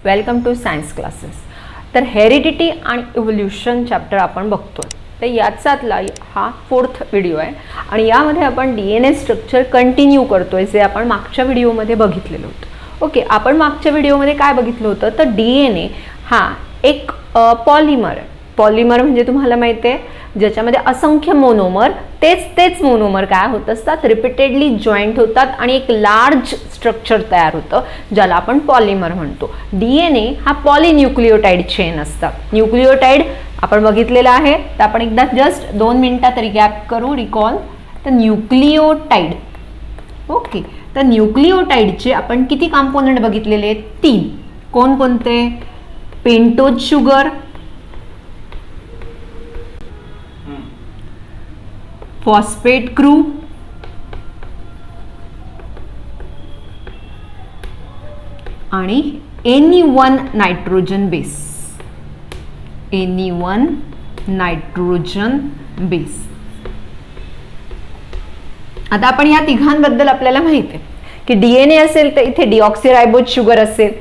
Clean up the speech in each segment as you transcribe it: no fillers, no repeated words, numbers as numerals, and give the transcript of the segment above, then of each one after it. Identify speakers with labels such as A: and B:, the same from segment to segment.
A: Welcome to science classes. तर heredity आणि evolution chapter आपण बघतोय. तर याचातला हा 4th व्हिडिओ आहे आणि यामध्ये आपण DNA स्ट्रक्चर कंटिन्यू करतोय जे आपण मागच्या व्हिडिओमध्ये बघितलेलं होतं. ओके, आपण मागच्या व्हिडिओमध्ये काय बघितलं होतं तर DNA हा एक पॉलिमर आहे. पॉलिमर म्हणजे तुम्हाला माहिती आहे ज्याच्यामध्ये असंख्य मोनोमर तेच मोनोमर काय होत असतात रिपीटेडली जॉईंट होतात आणि एक लार्ज स्ट्रक्चर तयार होतं ज्याला आपण पॉलिमर म्हणतो. DNA हा पॉलिन्यूक्लियोटाइड चेन असतात. न्यूक्लियोटाइड आपण बघितलेलं आहे तर आपण एकदा जस्ट 2 मिनिटात रिकॅप करू रिकॉल. तर न्यूक्लियोटाइड, ओके, तर न्यूक्लियोटाइडचे आपण किती कंपोनेंट बघितलेले आहेत? 3. कोणकोणते? पेंटोज शुगर, फॉस्फेट ग्रुप आणि NE1 nitrogen base. NE1 nitrogen base. आता आपण या तिघांबद्दल आपल्याला माहिती आहे की DNA असेल तर इथे डिऑक्सिरायबोज शुगर असेल,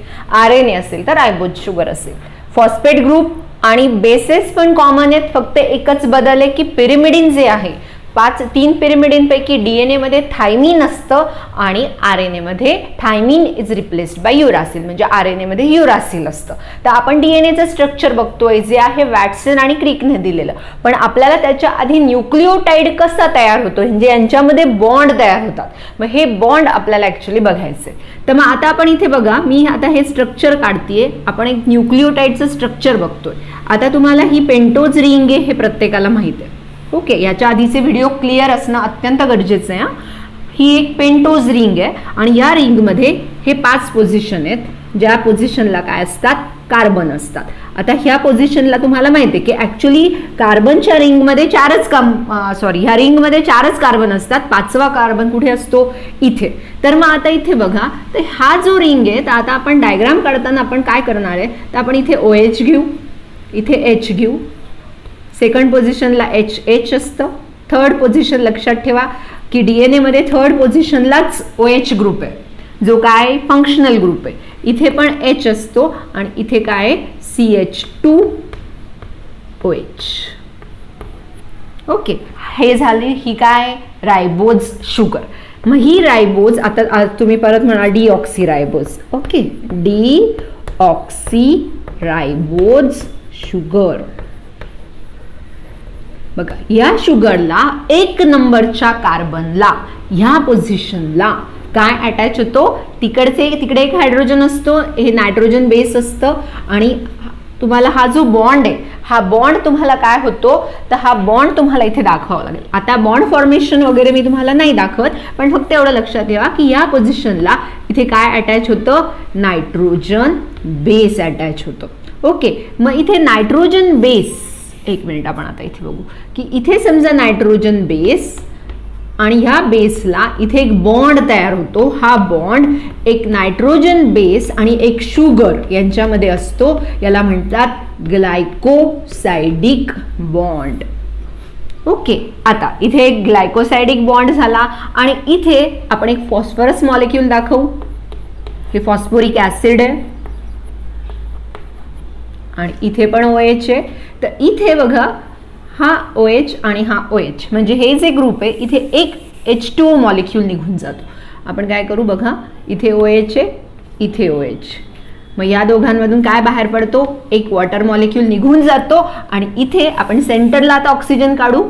A: RNA असेल तर रायबोज शुगर असेल. फॉस्फेट ग्रुप आणि बेसेस पण कॉमन आहेत, फक्त एकच बदल आहे की पिरिमिडिन जे आहे 3 पिरिमिडिनपैकी DNA मध्ये थायमिन असतं आणि RNA मध्ये थायमिन इज रिप्लेस्ड बाय युरासिल, म्हणजे RNA मध्ये युरासिल असतं. तर आपण DNAचं स्ट्रक्चर बघतोय जे आहे वॅटसन आणि क्रिकने दिलेलं, पण आपल्याला त्याच्या आधी न्यूक्लियोटाइड कसा तयार होतो म्हणजे यांच्यामध्ये बॉन्ड तयार होतात. मग हे बॉन्ड आपल्याला ऍक्च्युअली बघायचंय. तर मग आता आपण इथे बघा, मी आता हे स्ट्रक्चर काढतेय, आपण एक न्यूक्लियोटाइडचं स्ट्रक्चर बघतोय. आता तुम्हाला ही पेंटोज रिंग आहे हे प्रत्येकाला माहिती आहे. ओके, याच्या आधीचे व्हिडिओ क्लिअर असणं अत्यंत गरजेचं आहे. ही एक पेंटोज रिंग आहे आणि या रिंगमध्ये हे 5 पोझिशन आहेत ज्या पोझिशनला काय असतात? कार्बन असतात. आता ह्या पोझिशनला तुम्हाला माहिती आहे की ऍक्च्युली कार्बनच्या रिंगमध्ये ह्या रिंगमध्ये 4च कार्बन असतात. 5वा कार्बन कुठे असतो? इथे. तर मग आता इथे बघा, तर हा जो रिंग आहे तर आता आपण डायग्राम काढताना आपण काय करणार आहे तर आपण इथे OH घेऊ, इथे H घेऊ, सेकंड पोझिशनला H असतं. थर्ड पोझिशन लक्षात ठेवा की DNA मध्ये थर्ड पोझिशनलाच OH ग्रुप आहे जो काय फंक्शनल ग्रुप आहे. इथे पण H असतो आणि इथे काय CH2OH. ओके, हे झाली ही काय रायबोज शुगर. मग ही रायबोज आता तुम्ही परत म्हणा डिऑक्सिरायबोज. Okay, डिऑक्सिरायबोज sugar. बघा, या शुगरला 1 नंबरच्या कार्बनला ह्या पोझिशनला काय अटॅच होतो? तिकडे एक हायड्रोजन असतो, हे नायट्रोजन बेस असतं आणि तुम्हाला हा जो बॉन्ड आहे हा बॉन्ड तुम्हाला काय होतो तर हा बॉन्ड तुम्हाला इथे दाखवावा लागेल. आता बॉन्ड फॉर्मेशन वगैरे मी तुम्हाला नाही दाखवत, पण फक्त एवढं लक्षात ठेवा की या पोझिशनला इथे काय अटॅच होतं? नायट्रोजन बेस अटॅच होतं. ओके, मग इथे नायट्रोजन बेस, एक मिनिट आपण आता इथे बघू की इथे समजा नायट्रोजन बेस आणि ह्या बेसला इथे एक बॉन्ड तयार होतो. हा बॉन्ड एक नायट्रोजन बेस आणि एक शुगर यांच्यामध्ये असतो, याला म्हणतात ग्लायकोसायडिक बॉन्ड. ओके, आता इथे एक ग्लायकोसायडिक बॉन्ड झाला आणि इथे आपण एक फॉस्फरस मॉलिक्यूल दाखवू. हे फॉस्फोरिक ऍसिड आहे आणि इथे पण OH आहे. तर इथे बघा हा OH आणि हा OH म्हणजे हे जे ग्रुप आहे इथे एक H2O मॉलिक्यूल निघून जातो. आपण काय करू बघा, इथे OH आहे, इथे OH. मग या दोघांमधून काय बाहेर पडतो? एक वॉटर मॉलिक्यूल निघून जातो आणि इथे आपण सेंटरला आता ऑक्सिजन काढू.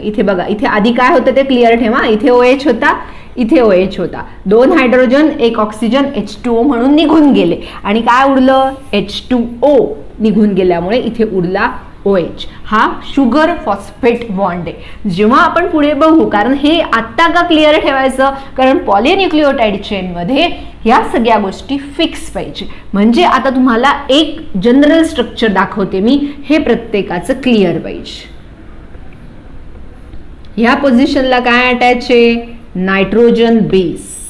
A: इथे बघा, इथे आधी काय होतं ते क्लिअर ठेवा. इथे OH होता, इथे OH होता. 2 हायड्रोजन 1 ऑक्सिजन H2O म्हणून निघून गेले आणि काय उरलं? H2O निघून गेल्यामुळे इथे उरला OH. हा शुगर फॉस्फेट बॉन्ड आहे. जेव्हा आपण पुढे बघू, कारण हे आत्ता का क्लिअर ठेवायचं, कारण पॉलिन्यूक्लियोटाइड चेनमध्ये या सगळ्या गोष्टी फिक्स पाहिजे. म्हणजे आता तुम्हाला एक जनरल स्ट्रक्चर दाखवते मी, हे प्रत्येकाचं क्लिअर पाहिजे. ह्या पोझिशनला काय अटॅच आहे? Nitrogen base.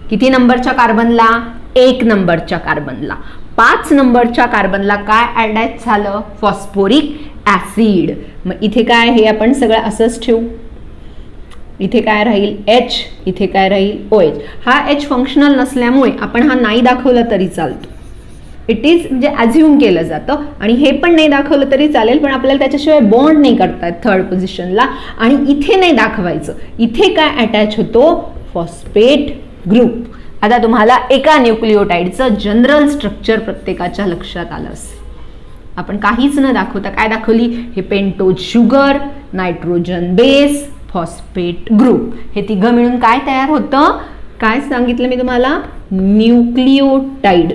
A: किती नंबरच्या कार्बनला? 1 नंबरच्या कार्बनला. 5 नंबरच्या कार्बनला काय अटॅच झालं? Phosphoric acid. मग इथे काय, हे आपण सगळं असंच ठेवू. इथे काय राहील H, इथे काय राहील OH. हा H फंक्शनल नसल्यामुळे आपण हा नाही दाखवला तरी चालतो. इट इज म्हणजे ॲझ्युम केलं जातं आणि हे पण नाही दाखवलं तरी चालेल, पण आपल्याला त्याच्याशिवाय बॉन्ड नाही करतायत थर्ड पोझिशनला. आणि इथे नाही दाखवायचं, इथे काय अटॅच होतो, फॉस्फेट ग्रुप. आता तुम्हाला एका न्यूक्लिओटाईडचं जनरल स्ट्रक्चर प्रत्येकाच्या लक्षात आलं असेल. आपण काहीच न दाखवता काय दाखवली, हे pentose sugar, nitrogen base, phosphate group, हे तिघं मिळून काय तयार होतं, काय सांगितलं मी तुम्हाला, न्यूक्लिओटाईड.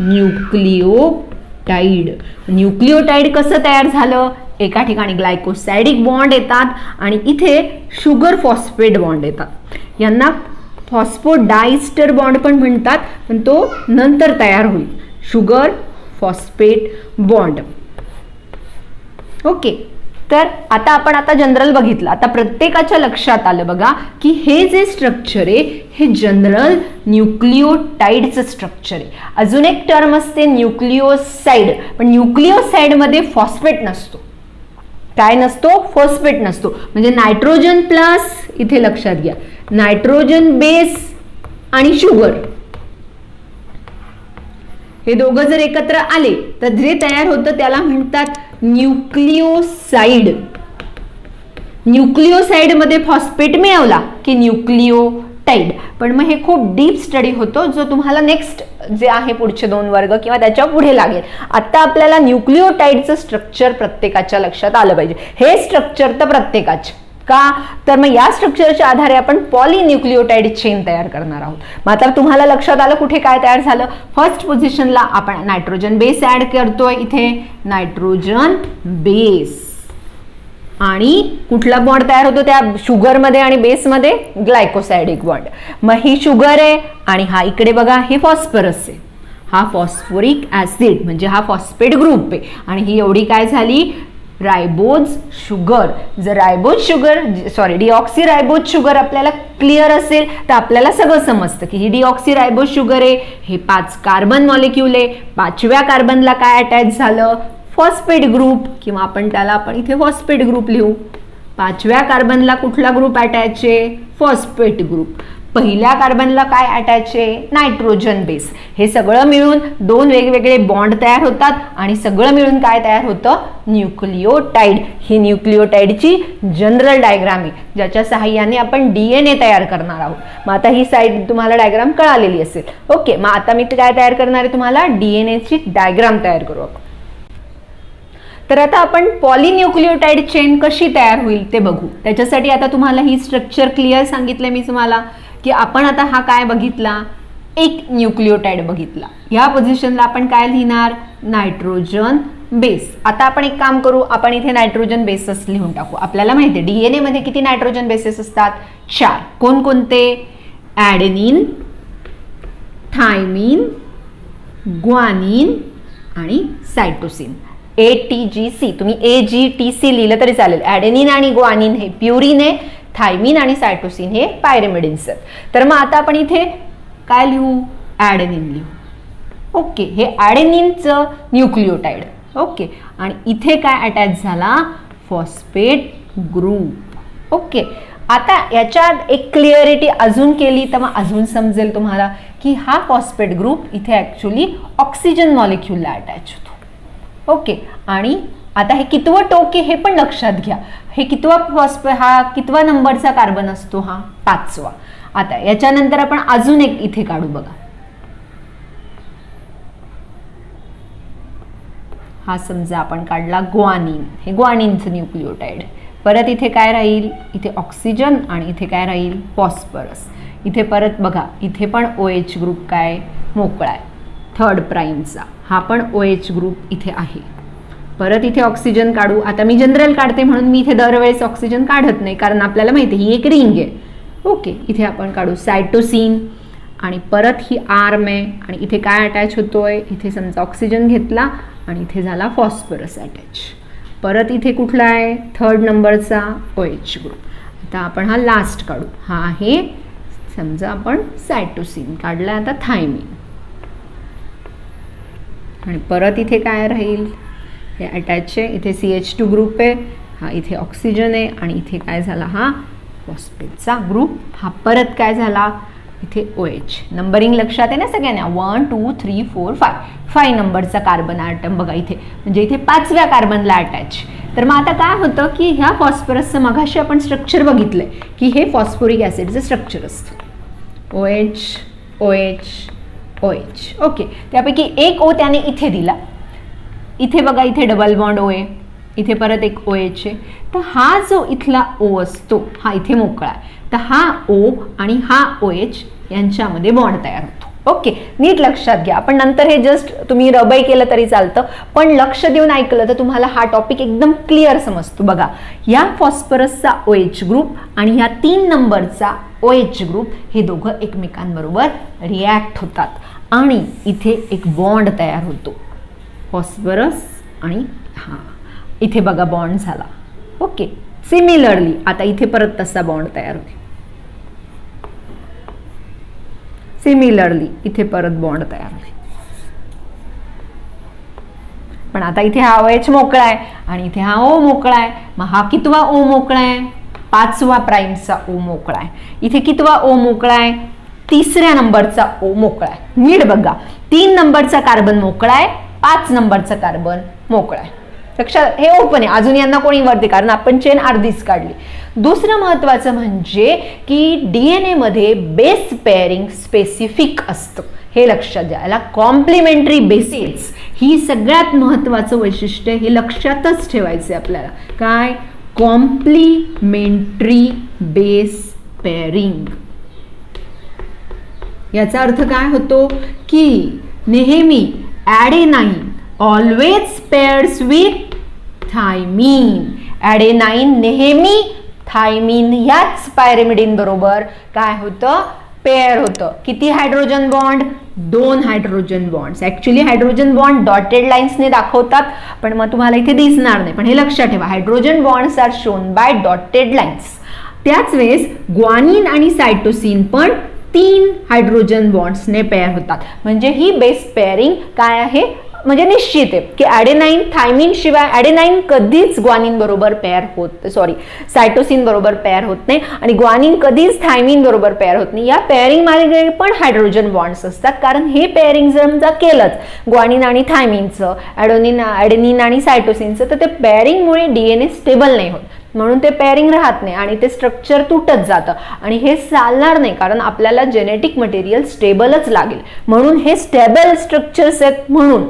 A: न्यूक्लिओटाईड. न्यूक्लिओटाईड कसं तयार झालं, एका ठिकाणी ग्लायकोसायडिक बॉन्ड येतात आणि इथे शुगर फॉस्फेट बॉन्ड येतात. यांना फॉस्फोडायस्टर बॉन्ड पण म्हणतात, पण तो नंतर तयार होईल, शुगर फॉस्फेट बॉन्ड. ओके, तर आता जनरल बघितलं. आता प्रत्येकाच्या लक्षात आलं बघा की हे जे स्ट्रक्चर आहे हे जनरल न्यूक्लिओटाईडचं स्ट्रक्चर आहे. अजून एक टर्म असते न्यूक्लिओसाइड, पण न्यूक्लिओसाइडमध्ये फॉस्फेट नसतो. काय नसतो, फॉस्फेट नसतो. म्हणजे नायट्रोजन प्लस, इथे लक्षात घ्या, नायट्रोजन बेस आणि शुगर हे दोघं जर एकत्र आले तर जे तयार होतं त्याला म्हणतात न्यूक्लिओसाइड. न्यूक्लिओसाइड मध्ये फॉस्फेट मिळवला की न्यूक्लिओटाईड. पण मग हे खूप डीप स्टडी होतो, जो तुम्हाला नेक्स्ट जे आहे पुढचे 2 वर्ग किंवा त्याच्या पुढे लागेल. आता आपल्याला न्यूक्लिओटाईडचं स्ट्रक्चर प्रत्येकाच्या लक्षात आलं पाहिजे. हे स्ट्रक्चर तर प्रत्येकाचे का, तर मग या स्ट्रक्चरच्या आधारे आपण पॉलिन्यूक्लिओटाईड चेन तयार करणार आहोत. मग आता तुम्हाला लक्षात आलं कुठे काय तयार झालं. फर्स्ट पोझिशनला आपण नायट्रोजन बेस ऍड करतोय, इथे नायट्रोजन बेस. आणि कुठला बॉन्ड तयार होतो त्या शुगरमध्ये आणि बेसमध्ये, ग्लायकोसायडिक बॉन्ड. मग ही शुगर आहे आणि हा इकडे बघा हे फॉस्फरस आहे, हा फॉस्फोरिक ऍसिड म्हणजे हा फॉस्फेट ग्रुप आहे. आणि ही एवढी काय झाली, रायबोज शुगर. जर रायबोज शुगर डिऑक्सी रायबोज शुगर आपल्याला क्लिअर असेल तर आपल्याला सगळं समजतं की ही डिऑक्सी रायबोज शुगर आहे. हे 5 कार्बन मॉलिक्यूल आहे. 5व्या कार्बनला काय अटॅच झालं, फॉस्फेट ग्रुप, किंवा आपण इथे फॉस्फेट ग्रुप लिहू. 5व्या कार्बनला कुठला ग्रुप अटॅच आहे, फॉस्फेट ग्रुप. पहिल्या कार्बनला काय अटॅच आहे, नायट्रोजन बेस. हे सगळं मिळून 2 वेगवेगळे बॉन्ड तयार होतात आणि सगळं मिळून काय तयार होतं, न्यूक्लिओटाईड. ही न्यूक्लिओटाईडची जनरल डायग्राम आहे, ज्याच्या सहाय्याने आपण डीएनए तयार करणार आहोत. मग आता ही साईड तुम्हाला डायग्राम कळालेली असेल. ओके, मग आता मी काय तयार करणार आहे, तुम्हाला डीएनएची डायग्राम तयार करू आपण. तर आता आपण पॉलिन्यूक्लिओटाईड चेन कशी तयार होईल ते बघू. त्याच्यासाठी आता तुम्हाला ही स्ट्रक्चर क्लिअर सांगितलं मी तुम्हाला की आपण आता हा काय बघितला, एक न्यूक्लिओटाईड बघितला. या पोझिशनला आपण काय लिहिणार, नायट्रोजन बेस. आता आपण एक काम करू, आपण इथे नायट्रोजन बेसेस लिहून टाकू. आपल्याला माहिती आहे डीएनए मध्ये किती नायट्रोजन बेसेस असतात, 4. कोणकोणते, ॲडेनिन, थायमिन, ग्वानिन आणि सायटोसिन. ATGC, तुम्ही AGTC लिहिलं तरी चालेल. ॲडेनिन आणि ग्वानिन हे प्युरिन आहे, थायमिन आणि सायटोसिन हे पायरिमिडिन्स आहेत. तर मग आता आपण इथे काय लिहू, ॲडेनिन लिहू. ओके, हे ॲडेनिनचं न्यूक्लिओटाईड. ओके, आणि इथे काय अटॅच झाला, फॉस्फेट ग्रुप. ओके, आता याच्यात एक क्लिअरिटी अजून केली तर मग अजून समजेल तुम्हाला की हा फॉस्फेट ग्रुप इथे ॲक्च्युली ऑक्सिजन मॉलिक्यूलला अटॅच होतो. ओके, आणि आता हे कितवं टोक आहे हे पण लक्षात घ्या. हे हा कितवा नंबरचा कार्बन असतो, हा 5वा. आता याच्यानंतर आपण अजून एक इथे काढू बघा. हा समजा आपण काढला ग्वानिन, हे ग्वानिनचं न्यूक्लिओटाईड. परत इथे काय राहील, इथे ऑक्सिजन आणि इथे काय राहील, फॉस्फरस. इथे परत बघा, इथे पण OH ग्रुप काय मोकळा आहे 3rd प्राईमचा, हा पण OH ग्रुप इथे आहे. परत इथे ऑक्सिजन काढू. आता मी जनरल काढते म्हणून मी इथे दरवेळेस ऑक्सिजन काढत नाही, कारण आपल्याला माहिती आहे ही एक रिंग आहे. ओके, इथे आपण काढू सायटोसिन आणि परत ही आर्म आहे आणि इथे काय अटॅच होतोय, इथे समजा ऑक्सिजन घेतला आणि इथे झाला फॉस्फरस अटॅच. परत इथे कुठला आहे, 3rd नंबरचा OH ग्रुप. आता आपण हा लास्ट काढू. हा आहे समजा आपण सायटोसिन काढला. आता थायमिन आणि परत इथे काय राहील, हे अटॅच आहे. इथे CH2 ग्रुप आहे, हा इथे ऑक्सिजन आहे आणि इथे काय झाला, हा फॉस्फेटचा ग्रुप. हा परत काय झाला, इथे OH. नंबरिंग लक्षात आहे ना सगळ्यांना, 1 2 3 4 5. 5 नंबरचा कार्बन ॲटम बघा इथे, म्हणजे इथे 5व्या कार्बनला अटॅच. तर मग आता काय होतं की ह्या फॉस्फरसचं मगाशी आपण स्ट्रक्चर बघितलंय की हे फॉस्फोरिक ॲसिडचं स्ट्रक्चर असतं. OH OH OH. ओके, त्यापैकी एक O त्याने इथे दिला. इथे बघा, इथे डबल बॉन्ड OA, इथे परत एक OH आहे. तर हा जो इथला O असतो हा इथे मोकळा आहे. तर हा O आणि हा OH यांच्यामध्ये बॉन्ड तयार होतो. ओके, नीट लक्षात घ्या. आपण नंतर हे जस्ट तुम्ही रबाई केलं तरी चालतं, पण लक्ष देऊन ऐकलं तर तुम्हाला हा टॉपिक एकदम क्लिअर समजतो. बघा, या फॉस्फरसचा OH ग्रुप आणि ह्या 3 नंबरचा OH ग्रुप हे दोघं एकमेकांबरोबर रिॲक्ट होतात आणि इथे एक बॉन्ड तयार होतो. फॉस्फरस आणि हा इथे बघा बॉन्ड झाला. ओके, सिमिलरली आता इथे परत तसा बॉन्ड तयार होतो. सिमिलरली इथे परत बॉन्ड तयार होते. पण आता इथे हा OH मोकळा आहे आणि इथे हा O मोकळा आहे. मग हा कितवा O मोकळा आहे? 5वा प्राइमचा O मोकळा आहे. इथे कितवा O मोकळा आहे? 3ऱ्या नंबरचा O मोकळा आहे. नीट बघा, 3 नंबरचा कार्बन मोकळा आहे, 5 नंबरचा कार्बन मोकळा आहे. लक्षात, हे ओपन आहे, अजून यांना कोणी वरती, कारण आपण चेन अर्धीच काढली. दुसरं महत्वाचं म्हणजे की DNA मध्ये बेस पेअरिंग स्पेसिफिक असतं. हे लक्षात घ्या. याला कॉम्प्लिमेंटरी बेसिस ही सगळ्यात महत्वाचं वैशिष्ट्य, हे लक्षातच ठेवायचं आपल्याला. काय? Complementary base pairing. याचा अर्थ काय होतो की नेहमी adenine always pairs with thymine. Adenine नेहमी थायमीन याच पायरिमिडीन बरोबर काय होतं? पेअर होतं. किती hydrogen bond? 2 hydrogen bonds. Actually hydrogen bond dotted लाईन्सने दाखवतात, पण मग तुम्हाला इथे दिसणार नाही. पण हे लक्षात ठेवा, hydrogen bonds are shown by dotted lines. त्याच वेळेस ग्वानिन आणि सायटोसिन पण 3 हायड्रोजन बॉन्ड्सने पेअर होतात. म्हणजे ही बेस पेअरिंग काय आहे? म्हणजे निश्चित आहे की ॲडेनाइन थायमिन शिवाय ॲडेनाइन कधीच ग्वानिन बरोबर पेअर होत, सायटोसिन बरोबर पेअर होत नाही आणि ग्वानिन कधीच थायमिन बरोबर पेअर होत नाही. या पेअरिंग मागे पण हायड्रोजन बॉन्ड्स असतात, कारण हे पेअरिंग जर केलंच ग्वानिन आणि थायमिनचं, ॲडेनिन आणि सायटोसिनचं, तर ते पेअरिंगमुळे DNA स्टेबल नाही होत, म्हणून ते पेअरिंग राहत नाही आणि ते स्ट्रक्चर तुटत जातं आणि हे चालणार नाही, कारण आपल्याला जेनेटिक मटेरियल स्टेबलच लागेल. म्हणून हे स्टेबल स्ट्रक्चर्स आहेत. म्हणून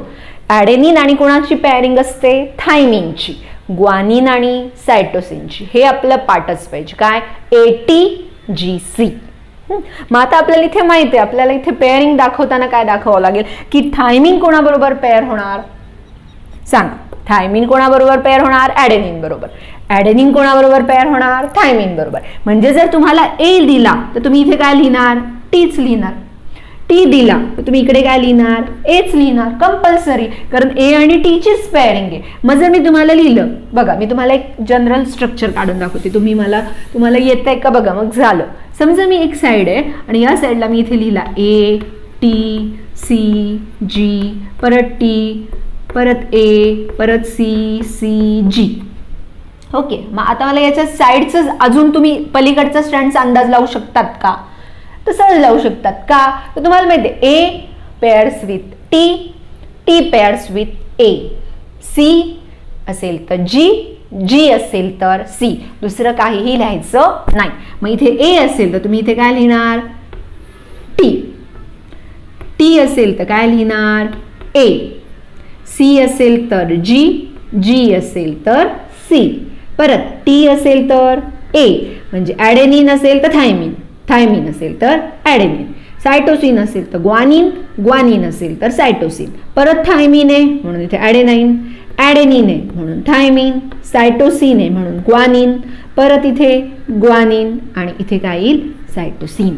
A: ॲडेनिन आणि कोणाची पेअरिंग असते? थायमिनची. ग्वानिन आणि सायटोसिनची. हे आपलं पाठच पाहिजे. काय? ATGC. मग आता आपल्याला इथे माहिती आहे, आपल्याला इथे पेअरिंग दाखवताना काय दाखवावं लागेल की थायमिन कोणाबरोबर पेअर होणार? सांग. थायमिन कोणाबरोबर पेअर होणार? ॲडेनिन बरोबर. ॲडेनिन कोणाबरोबर पेअर होणार? थायमिन बरोबर. म्हणजे जर तुम्हाला A दिला तर तुम्ही इथे काय लिहिणार? Tच लिहिणार. T दिला तर तुम्ही इकडे काय लिहिणार? Aच लिहिणार. कंपल्सरी, कारण A आणि T चीच पेअरिंग आहे. मग जर मी तुम्हाला लिहिलं, बघा मी तुम्हाला एक जनरल स्ट्रक्चर काढून दाखवते, तुम्हाला येतंय का बघा. मग झालं, समजा मी एक साईड आहे आणि या साईडला मी इथे लिहिला A T C G, परत T, परत A, परत C C G. ओके, मग आता मला याच्या साईडचं अजून तुम्ही पलीकडचा स्टँडचा अंदाज लावू शकतात का? तर सहज लावू शकतात. का? तर तुम्हाला माहिती आहे A pairs with T, T pairs with A, C असेल तर G, G असेल तर C. दुसरं काहीही लिहायचं नाही. मग इथे A असेल तर तुम्ही इथे काय लिहिणार? T. T असेल तर काय लिहिणार? A. C असेल तर G, G असेल तर C. परत T असेल तर A, म्हणजे ॲडेनिन असेल तर थायमिन, थायमिन असेल तर ॲडेनिन, सायटोसिन असेल तर ग्वानिन, ग्वानिन असेल तर सायटोसिन. परत थायमिन आहे म्हणून इथे ॲडेनाइन, ॲडेनिन आहे म्हणून थायमिन, सायटोसिन आहे म्हणून ग्वानिन, परत इथे ग्वानिन आणि इथे काय येईल? सायटोसिन.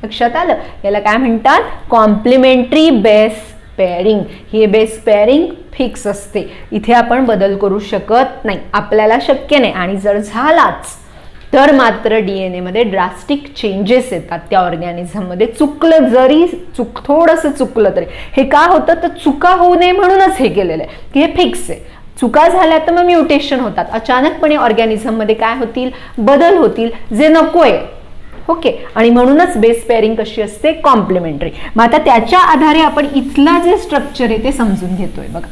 A: लक्षात आलं? याला काय म्हणतात? Complementary base pairing. ही बेस पेअरिंग फिक्स असते, इथे आपण बदल करू शकत नाही, आपल्याला शक्य नाही. आणि जर झालाच तर मात्र DNA मध्ये ड्रास्टिक चेंजेस येतात त्या ऑर्गॅनिझममध्ये. चुकलं जरी थोडंसं चुकलं तरी. हे का होतं? तर चुका होऊ नये म्हणूनच हे केलेलं आहे की हे फिक्स आहे. चुका झाल्या तर मग म्युटेशन होतात, अचानकपणे ऑर्गॅनिझममध्ये काय होतील? बदल होतील जे नकोय. ओके, आणि म्हणूनच बेस पेअरिंग कशी असते, कॉम्प्लिमेंटरी. मग आता त्याच्या आधारे आपण इथला जे स्ट्रक्चर आहे ते समजून घेतोय बघा.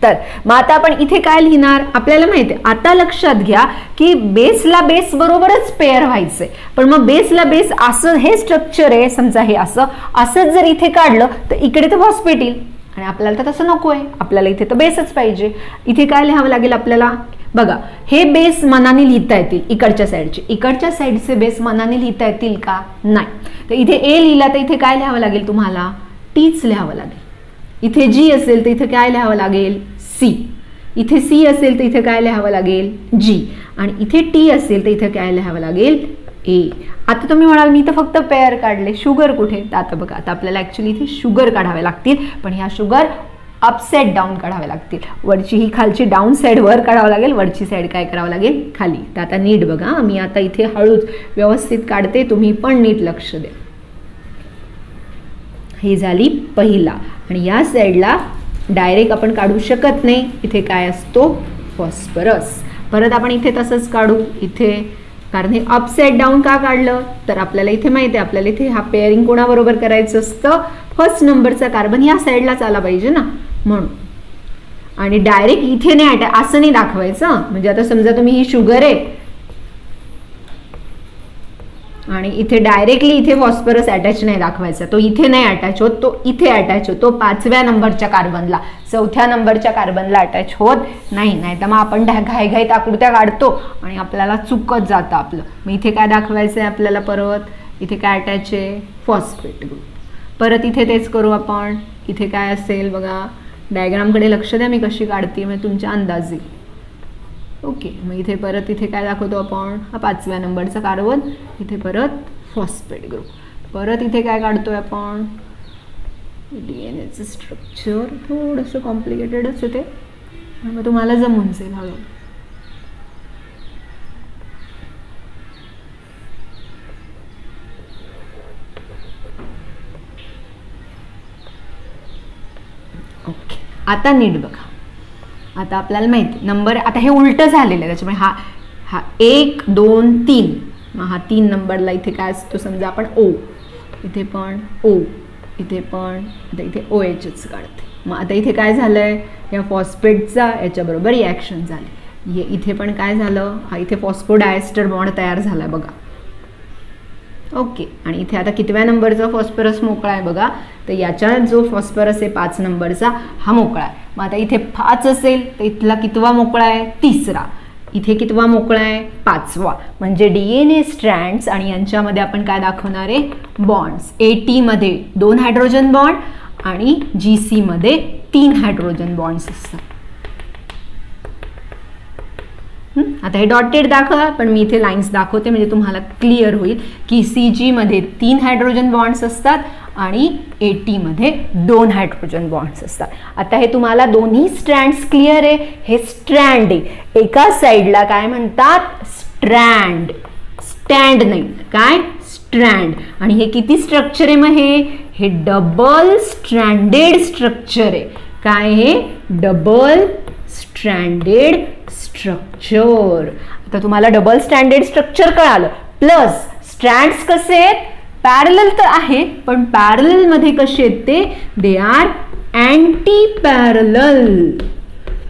A: तर मग आता आपण इथे काय लिहिणार, आपल्याला माहिती आहे. आता लक्षात घ्या की बेसला बेस बरोबरच पेअर व्हायचंय, पण मग बेसला बेस असं हे स्ट्रक्चर आहे, समजा हे असंच जर इथे काढलं तर इकडे तर फॉस्फेट येईल, आणि आपल्याला तर तसं नको आहे, आपल्याला इथे तर बेसच पाहिजे. इथे काय लिहावं लागेल आपल्याला, बघा हे बेस मनाने लिहिता येतील, इकडच्या साईडचे बेस मनाने लिहिता येतील का, नाही. तर इथे ए लिहिला तर इथे काय लिहावं लागेल तुम्हाला, टीच लिहावं लागेल. इथे जी असेल तर इथे काय लिहावं लागेल, सी. इथे सी असेल तर इथे काय लिहावं लागेल, जी. आणि इथे टी असेल तर इथे काय लिहावं लागेल, ए. आता तुम्ही म्हणाल मी तर फक्त पेअर काढले, शुगर कुठे, तर आता बघा, आता आपल्याला ऍक्च्युली इथे शुगर काढावे लागतील, पण ह्या शुगर अपसाइड डाऊन काढावे लागतील. वरची ही खालची डाऊन साईड वर काढावं लागेल, वरची साईड काय करावं लागेल, खाली. तर आता नीट बघा, मी आता इथे हळूच व्यवस्थित काढते, तुम्ही पण नीट लक्ष द्या. ही झाली पहिला, आणि या साईडला डायरेक्ट आपण काढू शकत नाही, इथे काय असतो, फॉस्फरस. परत आपण इथे तसंच काढू इथे, कारण हे अपसाइड डाऊन का काढलं, तर आपल्याला इथे माहिती आहे, आपल्याला इथे हा पेअरिंग कोणाबरोबर करायचं असतं, फर्स्ट नंबरचा कार्बन या साईडलाच आला पाहिजे ना, म्हणून. आणि डायरेक्ट इथे नाही असं नाही दाखवायचं. म्हणजे आता समजा तुम्ही ही शुगर आहे आणि इथे डायरेक्टली इथे फॉस्फरस अटॅच नाही दाखवायचा, तो इथे नाही अटॅच होत, तो इथे अटॅच होतो 5व्या नंबरच्या कार्बनला, 4थ्या नंबरच्या कार्बनला अटॅच होत नाही. नाही तर मग आपण घाईघाईत आकृत्या काढतो आणि आपल्याला चुकत जातं आपलं. मग इथे काय दाखवायचं आहे आपल्याला, परत इथे काय अटॅच आहे, फॉस्फेट ग्रुप. परत इथे तेच करू आपण, इथे काय असेल बघा, डायग्रामकडे लक्ष द्या मी कशी काढते, म्हणजे तुमच्या अंदाज येईल. ओके, मग इथे परत इथे काय दाखवतो आपण, हा 5व्या नंबरचा कार्बन, इथे परत फॉस्फेट ग्रुप. परत इथे काय काढतोय आपण, डीएनएचं स्ट्रक्चर थोडंसं कॉम्प्लिकेटेडच होते, मग तुम्हाला जमून जाईल हळू. ओके, आता नीट बघा. आता आपल्याला माहिती नंबर, आता हे उलट झालेलं आहे, त्याच्यामुळे हा 1 2 3, मग हा 3 नंबरला इथे काय असतो, समजा आपण ओ, इथे पण ओ, इथे पण, आता इथे OHच काढते. मग आता इथे काय झालंय, या फॉस्फेटचा याच्याबरोबर रिॲक्शन झाली, इथे पण काय झालं, हा इथे फॉस्फोडायस्टर बॉन्ड तयार झालाय बघा. ओके, आणि इथे आता कितव्या नंबरचा फॉस्फरस मोकळा आहे बघा, तर याच्या जो फॉस्फरस आहे 5 नंबरचा हा मोकळा आहे. मग आता इथे 5 असेल तर इथला कितवा मोकळा आहे, 3रा. इथे कितवा मोकळा आहे, 5वा. म्हणजे डीएनए स्ट्रँड्स आणि यांच्यामध्ये आपण काय दाखवणार आहे, बॉन्ड्स. AT मध्ये 2 हायड्रोजन बॉन्ड आणि GC मध्ये 3 हायड्रोजन बॉन्ड्स असतात. आता हे डॉटेड दाखवा, पण मी इथे लाईन्स दाखवते म्हणजे तुम्हाला क्लिअर होईल की CG मध्ये 3 हायड्रोजन बॉन्ड्स असतात आणि AT मध्ये 2 हायड्रोजन बॉन्ड्स असतात. आता हे तुम्हाला दोन्ही स्ट्रँड्स क्लिअर आहे, हे स्ट्रँड आहे. एका साईडला काय म्हणतात, स्ट्रँड, स्टँड नाही, काय स्ट्रँड. आणि हे किती स्ट्रक्चर आहे, मग हे डबल स्ट्रँडेड स्ट्रक्चर आहे. काय हे डबल स्ट्रँडेड स्ट्रक्चर. आता तुम्हाला डबल स्टँडर्ड स्ट्रक्चर कळालं, प्लस स्ट्रँड्स कसे आहेत, पॅरलल तर आहे, पण पॅरलल मध्ये कसे आहेत ते, दे आर अँटी पॅरलल.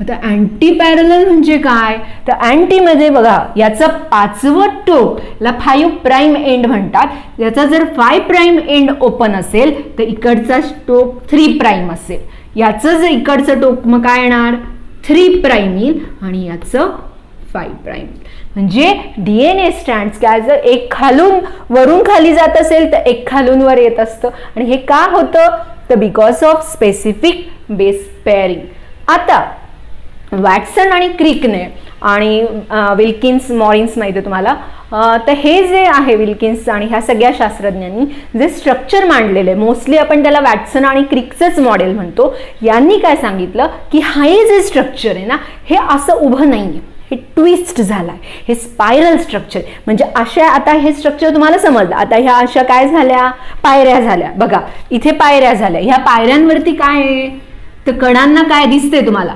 A: आता अँटी पॅरलल म्हणजे काय, तर अँटी मध्ये बघा, याचं 5वं टोक ला 5 प्राइम एंड म्हणतात. याचा जर 5 प्राइम एंड ओपन असेल तर इकडचा टोक 3 प्राइम असेल. याचं जर इकडचं टोक मग काय येणार, 3 प्राइम येईल आणि याचं 5 प्राइम. म्हणजे डीएनए स्ट्रँड्स काय, जर एक खालून वरून खाली जात असेल तर एक खालून वर येत असतं. आणि हे का होतं, तर because of specific base pairing. आता वॅटसन आणि क्रिकने आणि विल्किन्स, मॉरिन्स माहिती आहे तुम्हाला, तर हे जे आहे विल्किन्स आणि ह्या सगळ्या शास्त्रज्ञांनी जे स्ट्रक्चर मांडलेले, मोस्टली आपण त्याला वॅटसन आणि क्रिकचंच मॉडेल म्हणतो. यांनी काय सांगितलं की हे जे स्ट्रक्चर आहे ना, हे असं उभं नाहीये, हे ट्विस्ट झालाय, हे स्पायरल स्ट्रक्चर. म्हणजे अशा, आता हे स्ट्रक्चर तुम्हाला समजलं. आता ह्या अशा काय झाल्या, पायऱ्या झाल्या बघा, इथे पायऱ्या झाल्या. ह्या पायऱ्यांवरती काय आहे, तर कणांना काय दिसते तुम्हाला,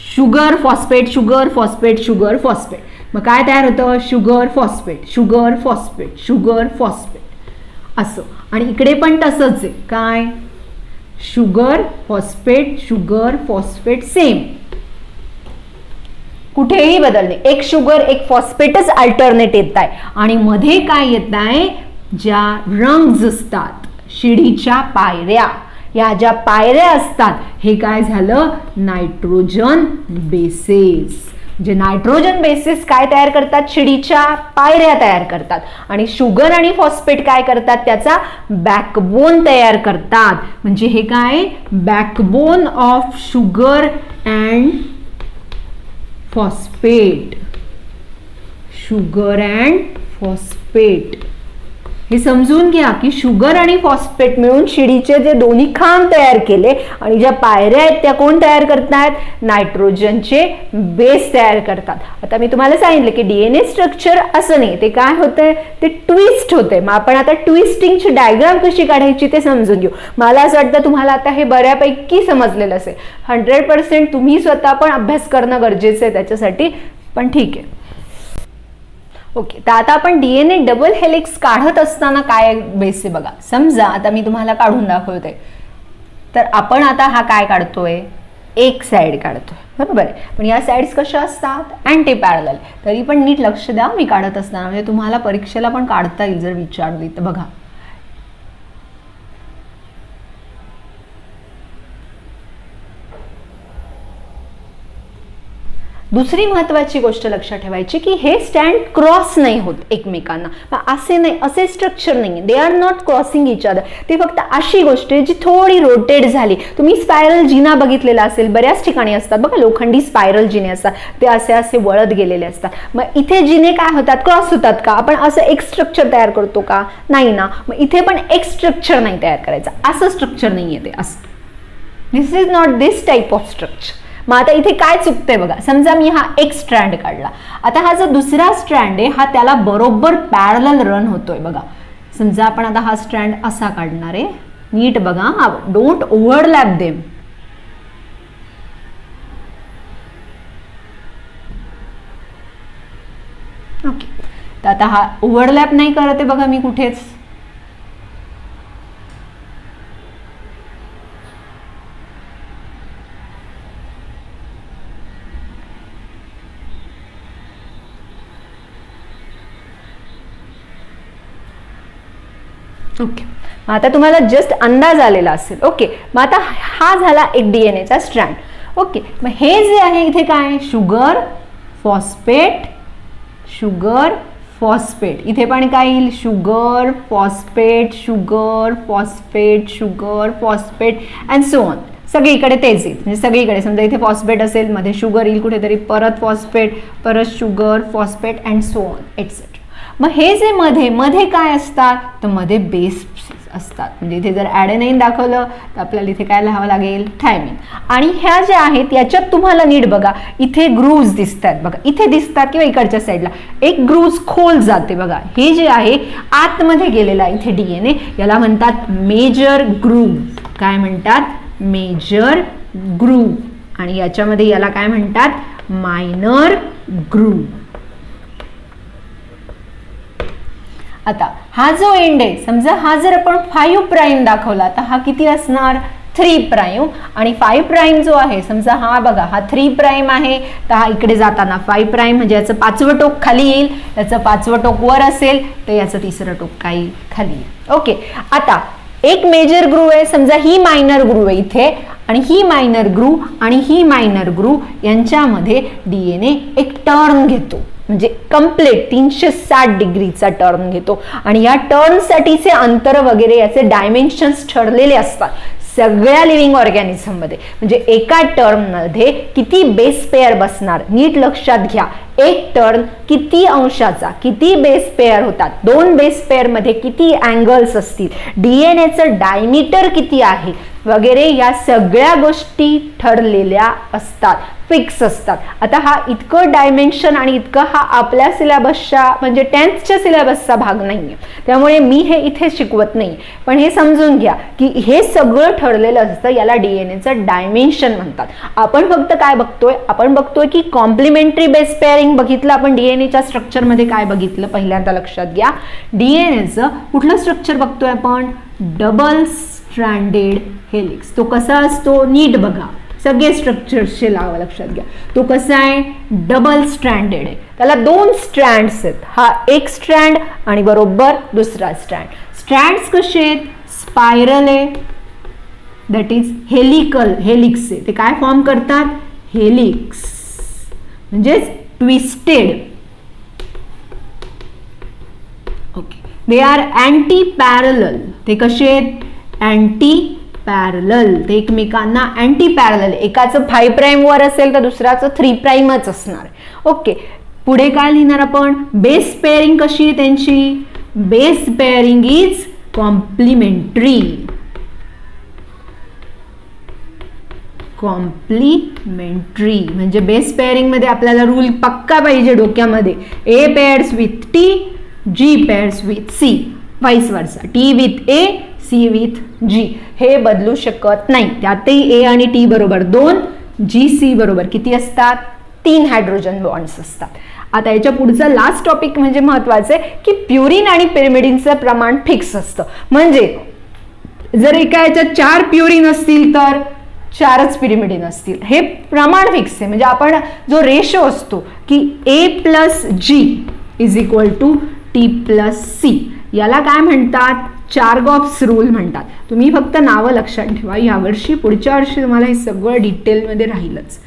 A: sugar phosphate, sugar phosphate, sugar phosphate. मग काय तयार होतं? Sugar phosphate, sugar phosphate, sugar phosphate असं. आणि इकडे पण तसंच आहे. काय? Sugar phosphate, sugar phosphate same, कुठेही बदलणे. एक शुगर एक फॉस्फेटच अल्टरनेट येत आहे. आणि मध्ये काय येत आहे? ज्या रंग्स असतात, शिडीच्या पायऱ्या, या ज्या पायऱ्या असतात, हे काय झालं? Nitrogen bases. जे नायट्रोजन बेसेस काय तयार करतात? शिडीच्या पायऱ्या तयार करतात. आणि शुगर आणि फॉस्फेट काय करतात? त्याचा बॅकबोन तयार करतात. म्हणजे हे काय? Backbone of sugar and phosphate, sugar and phosphate. हे समजून घ्या की शुगर आणि फॉस्फेट मिळून शिडीचे जे दोन्ही खांब तयार केले आणि ज्या पायऱ्या आहेत त्या कोण तयार करतात? नायट्रोजनचे बेस तयार करतात. आता मी तुम्हाला सांगितलं की डीएनए स्ट्रक्चर असं नाही, ते काय होतंय? ते ट्विस्ट होते. मग आपण आता ट्विस्टिंगची डायग्राम कशी काढायची ते समजून घेऊ. मला असं वाटतं तुम्हाला आता हे बऱ्यापैकी समजलेलं असेल. 100% तुम्ही स्वतः पण अभ्यास करणं गरजेचं आहे त्याच्यासाठी, पण ठीक आहे. ओके, तर आता आपण डीएनए डबल हेलिक्स काढत असताना काय बेस आहे बघा. समजा आता मी तुम्हाला काढून दाखवते, तर आपण आता हा काय काढतोय? एक साइड काढतोय, बरोबर आहे. पण या साइड्स कशा असतात? Anti parallel. तरी पण नीट लक्ष द्या मी काढत असताना, म्हणजे तुम्हाला परीक्षेला पण काढता येईल जर विचारली तर. बघा, दुसरी महत्वाची गोष्ट लक्षात ठेवायची की हे स्टँड क्रॉस नाही होत एकमेकांना. असे नाही, असे स्ट्रक्चर नाही, they are not crossing each other. ते फक्त अशी गोष्ट आहे जी थोडी रोटेट झाली. तुम्ही स्पायरल जिना बघितलेला असेल, बऱ्याच ठिकाणी असतात बघा, लोखंडी स्पायरल जिने असतात, ते असे असे वळत गेलेले असतात. मग इथे जिने काय होतात? क्रॉस होतात का? आपण असं एक स्ट्रक्चर तयार करतो का? नाही ना. मग इथे पण एक स्ट्रक्चर नाही तयार करायचं, असं स्ट्रक्चर नाही येते असं. This is not this type of structure. मग आता इथे काय चुकतंय बघा. समजा मी हा एक स्ट्रँड काढला, आता हा जो दुसरा स्ट्रँड आहे हा त्याला बरोबर पॅरलल रन होतोय बघा. समजा आपण आता हा स्ट्रँड असा काढणार आहे, नीट बघा, हा डोंट ओव्हरलॅप देम. ओके, तर आता हा ओव्हरलॅप नाही करत आहे बघा मी कुठेच. ओके, आता तुम्हाला जस्ट अंदाज आलेला असेल. ओके, मग आता हा झाला एक डीएनएचा स्ट्रँड. ओके, मग हे जे आहे इथे काय? Sugar phosphate, sugar phosphate. इथे पण काय येईल? Sugar phosphate, sugar phosphate, sugar phosphate and so on. सगळीकडे तेच येईल. म्हणजे सगळीकडे समजा इथे फॉस्फेट असेल, मध्ये शुगर येईल कुठेतरी, परत फॉस्फेट, परत sugar phosphate and so on etcetera. मग हे जे मध्ये मध्ये काय असतात? तर मध्ये बेस असतात. म्हणजे इथे जर ॲडेनाईन दाखवलं तर आपल्याला इथे काय लिहावं लागेल? थायमिन. आणि ह्या ज्या आहेत याच्यात तुम्हाला नीट बघा, इथे ग्रूव्ज दिसतात बघा, इथे दिसतात किंवा इकडच्या साईडला एक ग्रूव्ज खोल जाते बघा. हे जे आहे आतमध्ये गेलेला इथे डीएनए, याला म्हणतात मेजर ग्रूव्ह. काय म्हणतात? Major groove. आणि याच्यामध्ये याला काय म्हणतात? Minor groove. आता हा जो एंड आहे, समजा हा जर आपण 5 प्राइम दाखवला तर हा किती असणार? 3 प्राइम. आणि 5 प्राइम जो आहे, समजा हा बघा, हा 3 प्राइम आहे, तर हा इकडे जाताना 5 प्राइम, म्हणजे याचं 5वं टोक खाली येईल, याचं 5वं टोक वर असेल, तर याचं 3रं टोक काय खाली येईल. ओके, आता एक मेजर ग्रूव्ह आहे, समजा ही मायनर ग्रूव्ह आहे इथे, आणि ही मायनर ग्रूव्ह आणि ही मायनर ग्रूव्ह यांच्यामध्ये डीएनए एक टर्न घेतो. म्हणजे कम्प्लीट 360 डिग्रीचा टर्न घेतो. आणि या टर्नसाठीचे अंतर वगैरे याचे डायमेन्शन्स ठरलेले असतात सगळ्या लिव्हिंग ऑर्गॅनिझम मध्ये. म्हणजे एका टर्न मध्ये किती बेस पेअर बसणार, नीट लक्षात घ्या. एक टर्न किती अंशाचा, किती बेस पेअर होतात, 2 बेस पेअर मध्ये किती अँगल्स असतील, डीएनएचं डायमीटर किती आहे वगैरे, या सगळ्या गोष्टी ठरलेल्या असतात. फिक्स असतात. आता हा इतकं डायमेन्शन आणि इतकं हा आपल्या सिलेबसच्या म्हणजे 10th सिलेबसचा भाग नाहीये, त्यामुळे मी हे इथे शिकवत नाही. पण हे समजून घ्या की हे सगळं ठरलेलं असतं, याला डीएनएचं डायमेन्शन म्हणतात. आपण फक्त काय बघतोय, आपण बघतोय की कॉम्प्लिमेंटरी बेस पेअरिंग बघितलं आपण. डीएनएच्या स्ट्रक्चरमध्ये काय बघितलं पहिल्यांदा लक्षात घ्या. डीएनएचं कुठलं स्ट्रक्चर बघतोय आपण, डबल स्ट्रँडेड हेलिक्स. तो कसा असतो नीट बघा, सगळे स्ट्रक्चर्सचे लावा लक्षात घ्या. तो कसा आहे, डबल स्ट्रँडेड आहे. त्याला 2 स्ट्रँड्स आहेत, हा एक स्ट्रँड आणि बरोबर दुसरा स्ट्रँड. स्ट्रँड्स कसे आहेत, स्पायरल आहे, दॅट इज हेलिकल, हेलिक्स आहे. ते काय फॉर्म करतात, हेलिक्स म्हणजेच twisted. Okay, they are anti parallel. ते कसे आहेत, अँटी पॅरलल. ते एकमेकांना अँटी पॅरलल, एकाचं 5 प्राइम वर असेल तर दुसऱ्याचं 3 प्राइमच असणार. ओके, पुढे काय लिहिणार आपण, बेस पेअरिंग कशी आहे त्यांची, base pairing is complementary. Complementary म्हणजे बेस पेअरिंग मध्ये आपल्याला रूल पक्का पाहिजे डोक्यामध्ये. A pairs with T, G pairs with C, vice versa. T with A, C with G. हे बदलू शकत नाही. त्यातही ए आणि टी बरोबर 2, जी सी बरोबर किती असतात, 3 हायड्रोजन बॉन्ड्स असतात. आता याच्या पुढचा लास्ट टॉपिक म्हणजे महत्वाचं आहे की प्युरिन आणि पिरिमिडिनचं प्रमाण फिक्स असतं. म्हणजे जर एका याच्यात 4 प्युरिन असतील तर 4च पिरिमिडिन असतील. हे प्रमाण फिक्स आहे. म्हणजे आपण जो रेशो असतो की A plus G is equal to T plus C, याला काय म्हणतात, चारगॉप्स रूल म्हणतात. तुम्ही फक्त नावं लक्षात ठेवा, यावर्षी पुढच्या वर्षी तुम्हाला हे सगळं डिटेलमध्ये राहीलच.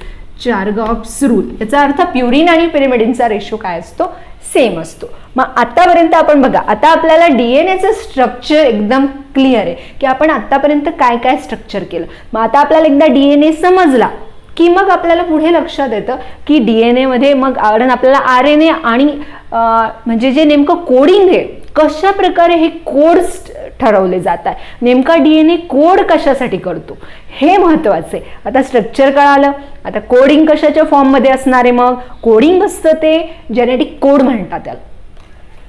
A: चारगॉप्स रूल याचा अर्थ प्युरिन आणि पिरिमिडिनचा रेशो काय असतो, सेम असतो. मग आतापर्यंत आपण बघा, आता आपल्याला डीएनएचं स्ट्रक्चर एकदम क्लिअर आहे की आपण आतापर्यंत काय काय स्ट्रक्चर केलं. मग आता आपल्याला एकदा डीएनए समजला की मग आपल्याला पुढे लक्षात येतं की डीएनए मध्ये मग आपल्याला आरएनए आणि म्हणजे जे नेमकं कोडिंग आहे, कशा प्रकारे हे कोड्स ठरवले जातात, नेमका डीएनए कोड कशासाठी करतो हे महत्वाचे. आता स्ट्रक्चर कळालं, आता कोडिंग कशाच्या फॉर्म मध्ये असणार आहे, मग कोडिंग असतं ते जेनेटिक कोड म्हणतात त्याला.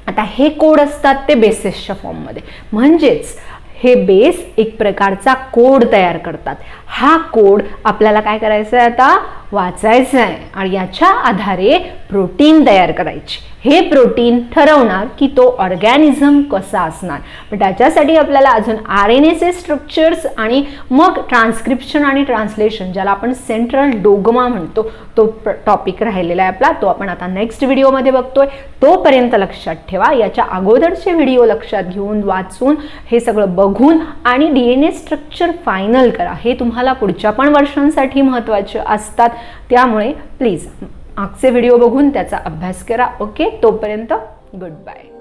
A: आता हे कोड असतात ते बेसेसच्या फॉर्म मध्ये, म्हणजेच हे बेस एक प्रकारचा कोड तयार करतात. हा कोड आपल्याला काय करायचं आहे, आता वाचायचं आहे आणि याच्या आधारे प्रोटीन तयार करायची. हे प्रोटीन ठरवणार की तो ऑर्गॅनिझम कसा असणार. पण त्याच्यासाठी आपल्याला अजून आरएनएचे स्ट्रक्चर्स आणि मग ट्रान्सक्रिप्शन आणि ट्रान्सलेशन, ज्याला आपण सेंट्रल डोगमा म्हणतो, तो टॉपिक राहिलेला आहे आपला. तो आपण आता नेक्स्ट व्हिडिओमध्ये बघतोय. तोपर्यंत लक्षात ठेवा, याच्या अगोदरचे व्हिडिओ लक्षात घेऊन वाचून हे सगळं बघून आणि डीएनए स्ट्रक्चर फायनल करा. हे तुम्हाला पुढच्या पण वर्षांसाठी महत्त्वाचे असतात. त्यामुळे प्लीज मागचे व्हिडिओ बघून त्याचा अभ्यास करा. ओके, तोपर्यंत गुड बाय.